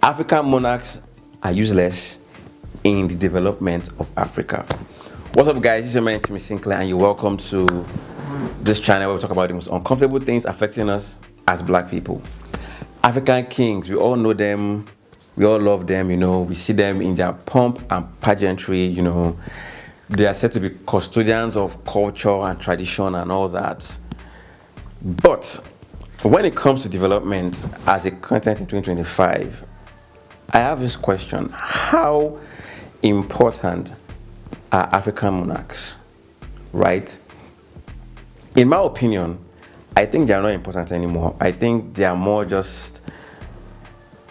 African monarchs are useless in the development of Africa. What's up, guys? This is your man Timmy Sinclair, and you're welcome to this channel where we talk about the most uncomfortable things affecting us as black people. African kings, we all know them, we all love them, we see them in their pomp and pageantry, they are said to be custodians of culture and tradition and all that. But when it comes to development as a continent in 2025, I have this question: how important are African monarchs, right? In my opinion, I think they are not important anymore. I think they are more just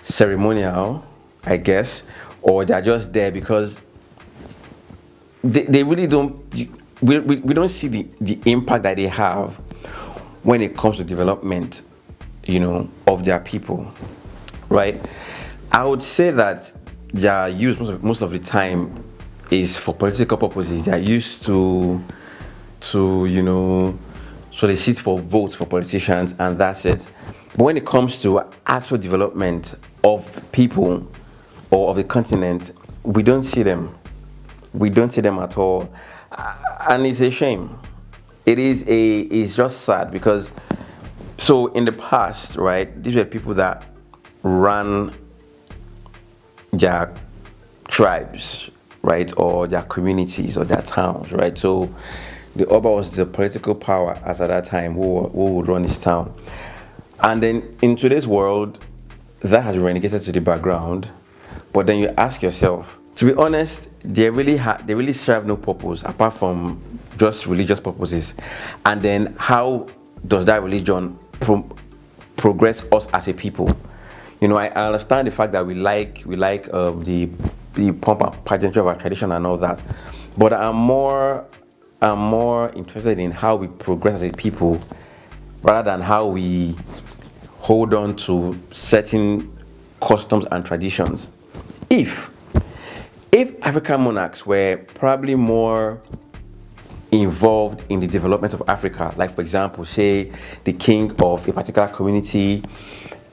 ceremonial, I guess, or they're just there because they really don't, we don't see the impact that they have when it comes to development, of their people, right? I would say that they are used most of the time is for political purposes. They are used to solicit for votes for politicians, and that's it. But when it comes to actual development of people or of the continent, we don't see them. We don't see them at all, and it's a shame. It's just sad because, so in the past, right, these were people that ran their tribes, right, or their communities or their towns, right? So the Oba was the political power as at that time who would run his town. And then in today's world, that has been relegated to the background. But then you ask yourself, to be honest, they really serve no purpose apart from just religious purposes. And then how does that religion progress us as a people? I understand the fact that we like the pomp and pageantry of our tradition and all that, but I'm more interested in how we progress as a people rather than how we hold on to certain customs and traditions. If African monarchs were probably more involved in the development of Africa, like for example, say the king of a particular community,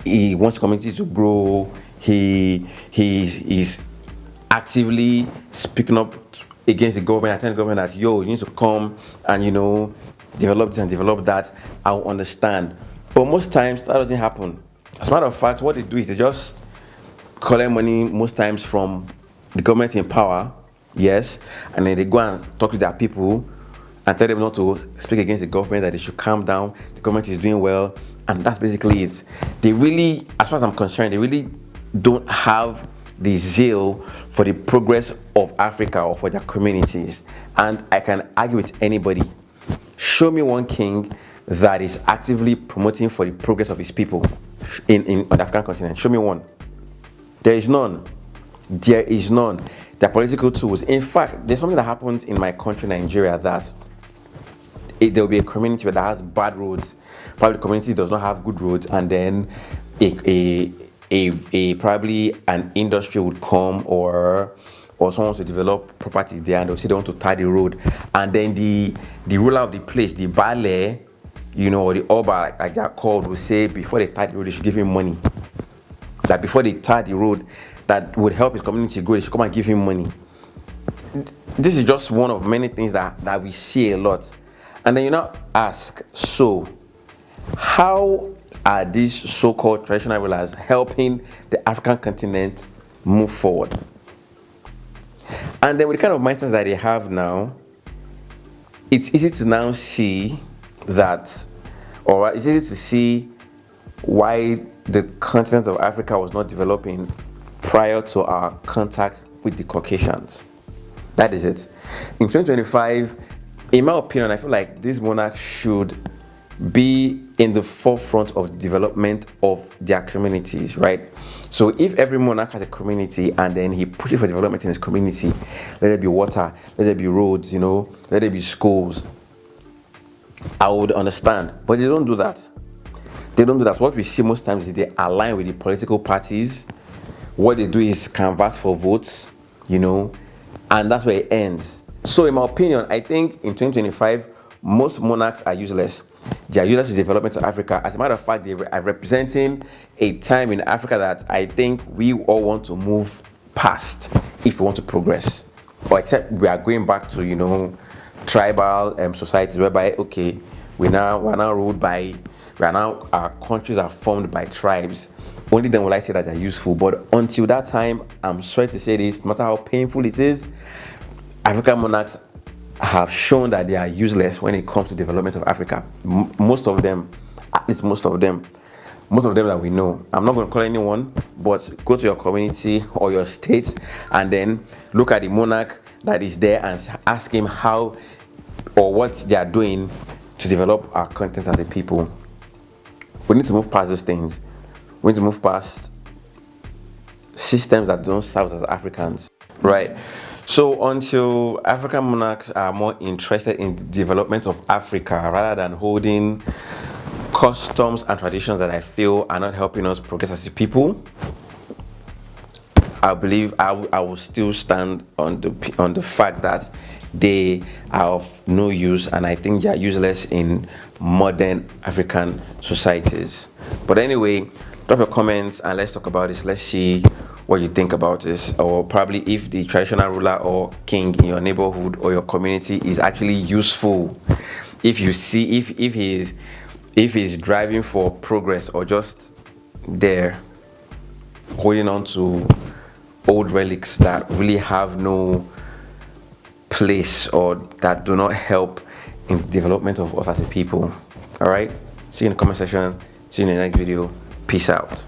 he wants the community to grow, he's actively speaking up against the government, telling the government that, you need to come and develop this and develop that, I'll understand. But most times that doesn't happen. As a matter of fact, what they do is they just collect money most times from the government in power, yes, and then they go and talk to their people and tell them not to speak against the government, that they should calm down, the government is doing well, and that's basically it. They really, as far as I'm concerned, they really don't have the zeal for the progress of Africa or for their communities. And I can argue with anybody. Show me one king that is actively promoting for the progress of his people on the African continent. Show me one. There is none. There is none. They're political tools. In fact, there's something that happens in my country, Nigeria, that there will be a community that has bad roads. Probably the community does not have good roads, and then a probably an industry would come or someone wants to develop properties there, and they'll say they want to tie the road, and then the ruler of the place, the Bale, or the Oba, like they're called, will say before they tie the road, they should give him money. That before they tie the road that would help his community grow, they should come and give him money. This is just one of many things that we see a lot. And then you now ask, so how are these so-called traditional rulers helping the African continent move forward? And then with the kind of mindsets that they have now, it's easy to now see that, or it's easy to see why the continent of Africa was not developing prior to our contact with the Caucasians. That is it. In 2025, in my opinion, I feel like these monarchs should be in the forefront of the development of their communities, right? So if every monarch has a community and then he pushes for development in his community, let there be water, let there be roads, let there be schools, I would understand. But they don't do that. They don't do that. What we see most times is they align with the political parties. What they do is canvass for votes, and that's where it ends. So in my opinion, I think in 2025, most monarchs are useless. They are useless to development of Africa. As a matter of fact, they are representing a time in Africa that I think we all want to move past if we want to progress. Or except we are going back to, tribal societies whereby, okay, we're now ruled by, our countries are formed by tribes. Only then will I say that they're useful. But until that time, I'm sorry to say this, no matter how painful it is, African monarchs have shown that they are useless when it comes to development of Africa. Most of them, at least most of them that we know. I'm not going to call anyone, but go to your community or your state and then look at the monarch that is there and ask him how or what they are doing to develop our content as a people. We need to move past those things. We need to move past systems that don't serve us as Africans, right? So until African monarchs are more interested in the development of Africa rather than holding customs and traditions that I feel are not helping us progress as a people, I believe I will still stand on the fact that they are of no use, and I think they are useless in modern African societies. But anyway, drop your comments and let's talk about this. Let's see what you think about this, or probably if the traditional ruler or king in your neighborhood or your community is actually useful. If you see if he's driving for progress or just there holding on to old relics that really have no place or that do not help in the development of us as a people. All right, see you in the comment section. See you in the next video. Peace out.